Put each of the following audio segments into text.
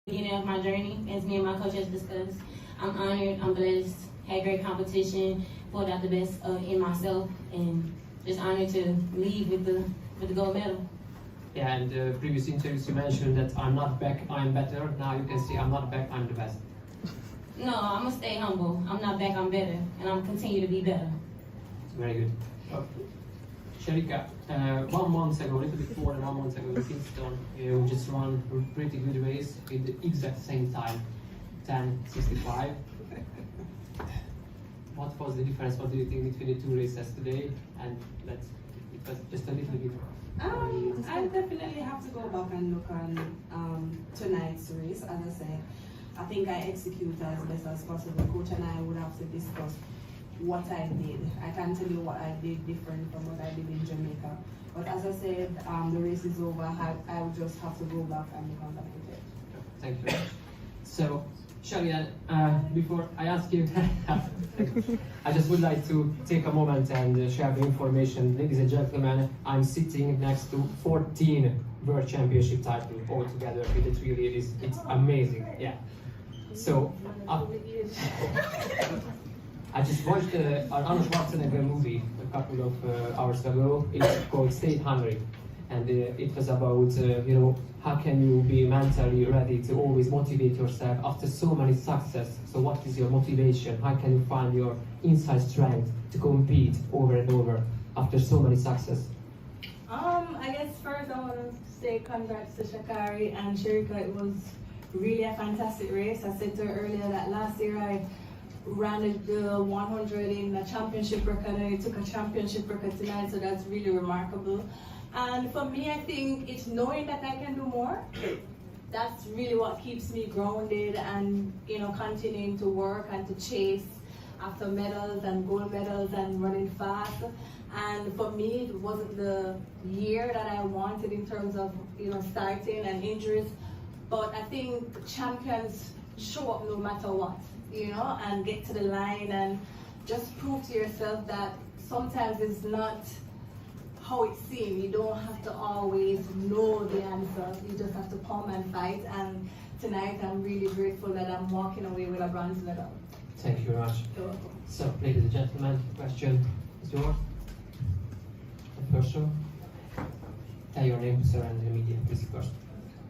Beginning of my journey, as me and my coach has discussed, I'm honored, I'm blessed, had great competition, pulled out the best in myself, and just honored to leave with the gold medal. Yeah, and previous interviews you mentioned that I'm not back, I'm better. Now you can see I'm not back, I'm the best. No, I'm gonna stay humble. I'm not back, I'm better, and I'm continue to be better. Very good. Sharika, 1 month ago, a little bit more than 1 month ago in Kingston, you just ran a pretty good race with the exact same time, 10:65. What was the difference? What do you think between the two races today? And it was just a little bit. I definitely have to go back and look on tonight's race. As I said, I think I executed as best as possible. Coach and I would have to discuss what I did. I can't tell you what I did different from what I did in Jamaica. But as I said, the race is over. I will just have to go back and look on it. Thank you. So, Sharian, before I ask you, I just would like to take a moment and share the information. Ladies and gentlemen, I'm sitting next to 14 World Championship titles all together with the three ladies. It's amazing, yeah. So, I just watched an Arnold Schwarzenegger movie a couple of hours ago. It's called Stay Hungry. And it was about, how can you be mentally ready to always motivate yourself after so many success? So what is your motivation? How can you find your inside strength to compete over and over after so many success? I guess first I want to say congrats to ShaCarri and Sharika. It was really a fantastic race. I said to her earlier that last year I ran the 100 in a championship record and I took a championship record tonight, so that's really remarkable. And for me, I think it's knowing that I can do more. That's really what keeps me grounded and continuing to work and to chase after medals and gold medals and running fast. And for me, it wasn't the year that I wanted in terms of starting and injuries, but I think champions show up no matter what, and get to the line and just prove to yourself that sometimes it's not how it seems. You don't have to always know the answer. You just have to come and fight. And tonight, I'm really grateful that I'm walking away with a bronze medal. Thank you very much. So, ladies and gentlemen, the question is yours. The first one. Tell your name, sir, and the media, please, first.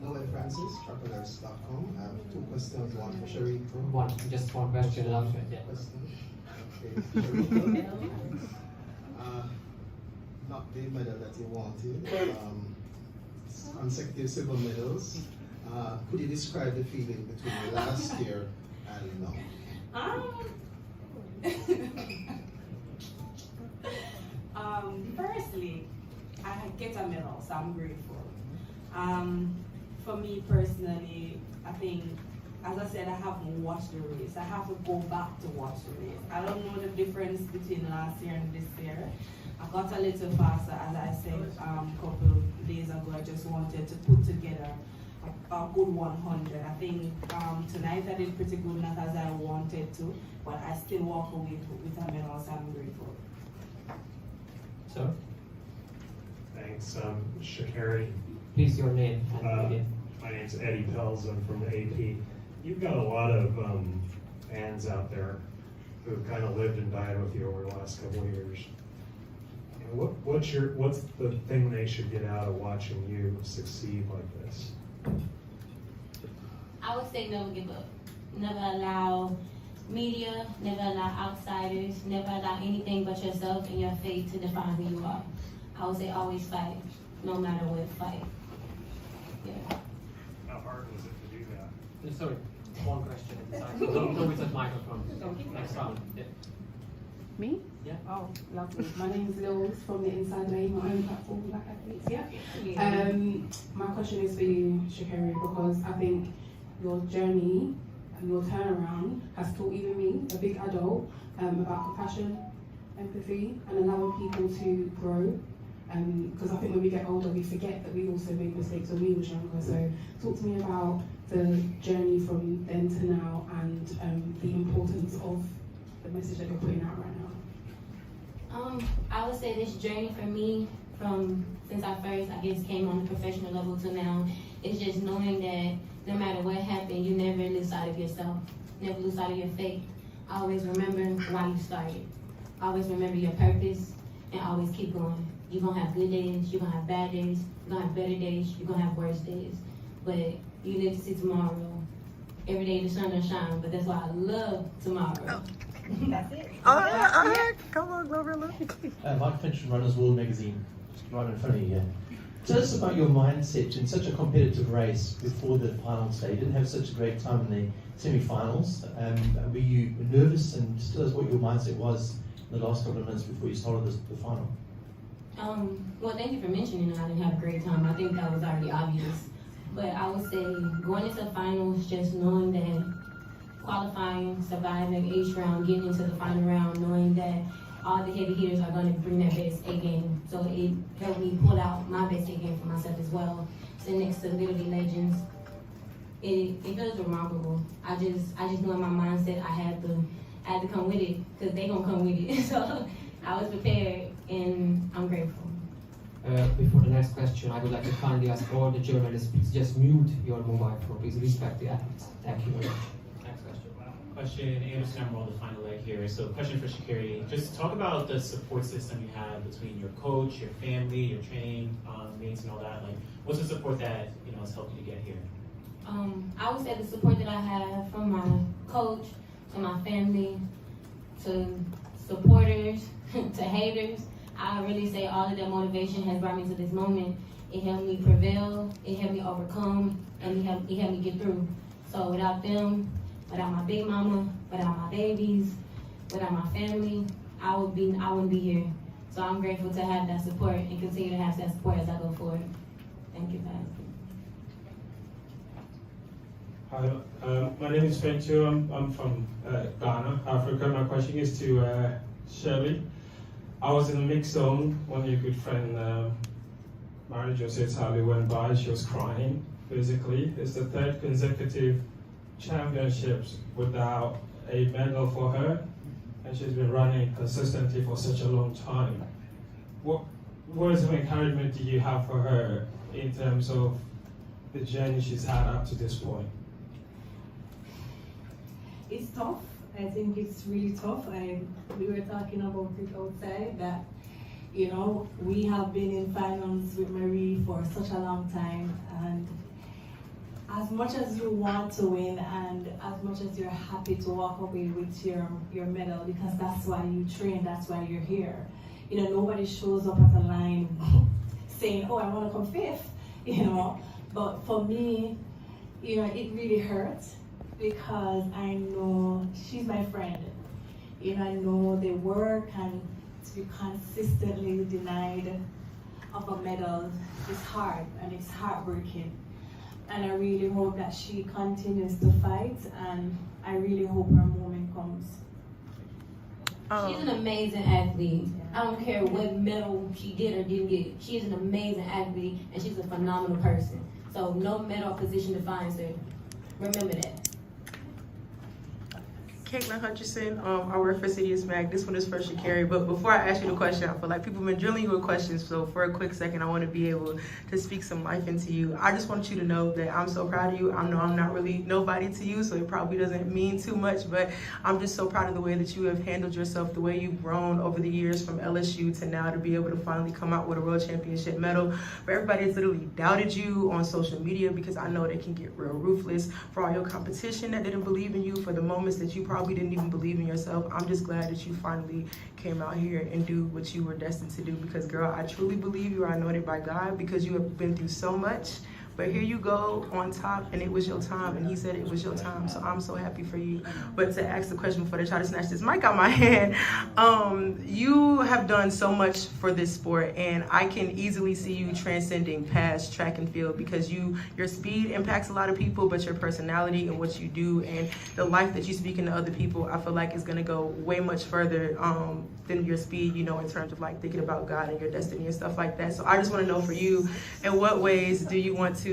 Noel Francis, travelers.com. I have 2 questions, one for Sharika. Just one question and answer it, yeah. Okay, not the medal that you wanted, consecutive silver medals. Could you describe the feeling between the last year and now? Firstly, I get a medal, so I'm grateful. For me personally, I think, as I said, I haven't watched the race. I have to go back to watch the race. I don't know the difference between last year and this year. I got a little faster, as I said a couple of days ago. I just wanted to put together a good 100. I think tonight I did pretty good, not as I wanted to, but I still walk away with a medal, so I'm grateful. Sir? Thanks, ShaCarri. Please, your name and media. My name's Eddie Pells. I'm from the AP. You've got a lot of fans out there who have kind of lived and died with you over the last couple of years. What's the thing they should get out of watching you succeed like this? I would say never give up. Never allow media, never allow outsiders, never allow anything but yourself and your faith to define who you are. I would say always fight, no matter what, fight. Yeah. How hard was it to do that? Sorry, one question at a time. Don't with that microphone. Next round. Yeah. Me? Yeah. Oh, lovely. My name's Lils from the Inside Lane, my own platform, Black Athletes. Yeah. My question is for you, ShaCarri, because I think your journey and your turnaround has taught even me, a big adult, about compassion, empathy, and allowing people to grow. Because I think when we get older, we forget that we also made mistakes when we were younger. So talk to me about the journey from then to now and the importance of the message that you're putting out right now. I would say this journey for me, from since I first, came on the professional level to now, is just knowing that no matter what happened, you never lose sight of yourself, never lose sight of your faith. Always remember why you started. Always remember your purpose, and always keep going. You're gonna have good days, you're gonna have bad days, you're gonna have better days, you're gonna have worse days. But you live to see tomorrow. Every day the sun don't shine, but that's why I love tomorrow. That's it. All right. Come on, Glorilla. Mike Finch from Runners World Magazine, just right in front of you here. Tell us about your mindset in such a competitive race before the final stage. You didn't have such a great time in the semi-finals. Were you nervous, and just tell us what your mindset was in the last couple of minutes before you started the final? Well, thank you for mentioning that I didn't have a great time. I think that was already obvious. But I would say going into finals, just knowing that qualifying, surviving each round, getting into the final round, knowing that all the heavy hitters are going to bring their best A game. So it helped me pull out my best A game for myself as well. Sitting next to Little League legends, it feels remarkable. I just know in my mindset I had to come with it, because they gonna come with it. So I was prepared, and I'm grateful. Before the next question, I would like to kindly ask all the journalists, please just mute your mobile phone. Please respect the athletes. Thank you very much. Next question. Question, Anderson Emerald, the final leg here. So question for ShaCarri. Just talk about the support system you have between your coach, your family, your training mates and all that. Like, what's the support that, has helped you to get here? I would say the support that I have from my coach, to my family, to supporters, to haters. I really say all of that motivation has brought me to this moment. It helped me prevail, it helped me overcome, and it helped me get through. So without them, without my big mama, without my babies, without my family, I wouldn't be here. So I'm grateful to have that support and continue to have that support as I go forward. Thank you, guys. Hi, my name is Fencho. I'm from Ghana, Africa. My question is to Shirley. I was in a mixed zone. One of your good friend, Mary Jose Tali, went by. She was crying, basically. It's the third consecutive championships without a medal for her, and she's been running consistently for such a long time. What words of encouragement do you have for her in terms of the journey she's had up to this point? It's tough. I think it's really tough. We were talking about it outside that, we have been in finals with Marie for such a long time, and as much as you want to win and as much as you're happy to walk away with your medal, because that's why you train, that's why you're here. Nobody shows up at the line saying, oh, I want to come fifth, But for me, it really hurts, because I know she's my friend. I know the work, and to be consistently denied of a medal is hard, and it's heartbreaking. And I really hope that she continues to fight, and I really hope her moment comes. She's an amazing athlete. I don't care what medal she did or didn't get. She is an amazing athlete, and she's a phenomenal person. So no medal position defines her. Remember that. Caitlin Hutchison, I work for City of Smack. This one is for ShaCarri, but before I ask you the question, I feel like people have been drilling you with questions, so for a quick second, I want to be able to speak some life into you. I just want you to know that I'm so proud of you. I know I'm not really nobody to you, so it probably doesn't mean too much, but I'm just so proud of the way that you have handled yourself, the way you've grown over the years from LSU to now to be able to finally come out with a world championship medal. For everybody that's literally doubted you on social media, because I know they can get real ruthless, for all your competition that didn't believe in you, for the moments that you probably didn't even believe in yourself. I'm just glad that you finally came out here and do what you were destined to do, because girl, I truly believe you are anointed by God, because you have been through so much, but here you go on top, and it was your time, and he said it was your time, so I'm so happy for you. But to ask the question before they try to snatch this mic out my hand, you have done so much for this sport, and I can easily see you transcending past track and field, because your speed impacts a lot of people, but your personality and what you do and the life that you speak into other people, I feel like is going to go way much further than your speed, in terms of like thinking about God and your destiny and stuff like that. So I just want to know for you, in what ways do you want to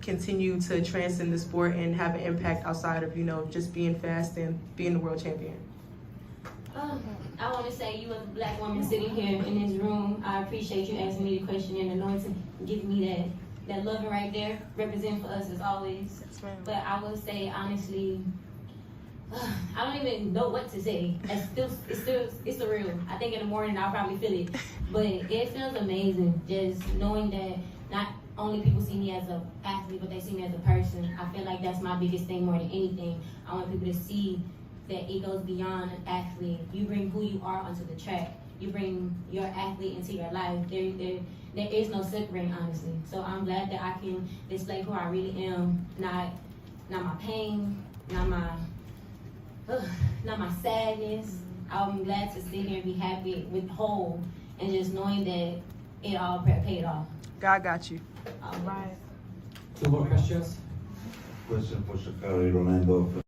continue to transcend the sport and have an impact outside of, just being fast and being the world champion? I want to say, you as a black woman sitting here in this room, I appreciate you asking me the question and anointing, giving me that loving right there, represent for us as always. Yes, ma'am. But I would say honestly, I don't even know what to say. It's surreal. I think in the morning I'll probably feel it, but it feels amazing just knowing that not only people see me as an athlete, but they see me as a person. I feel like that's my biggest thing more than anything. I want people to see that it goes beyond an athlete. You bring who you are onto the track. You bring your athlete into your life. There is no separating, honestly. So I'm glad that I can display who I really am. Not my pain, not my sadness. I'm glad to sit here and be happy with whole and just knowing that it all paid off. God got you. All right. 2 more questions. Question for ShaCarri, Rolando.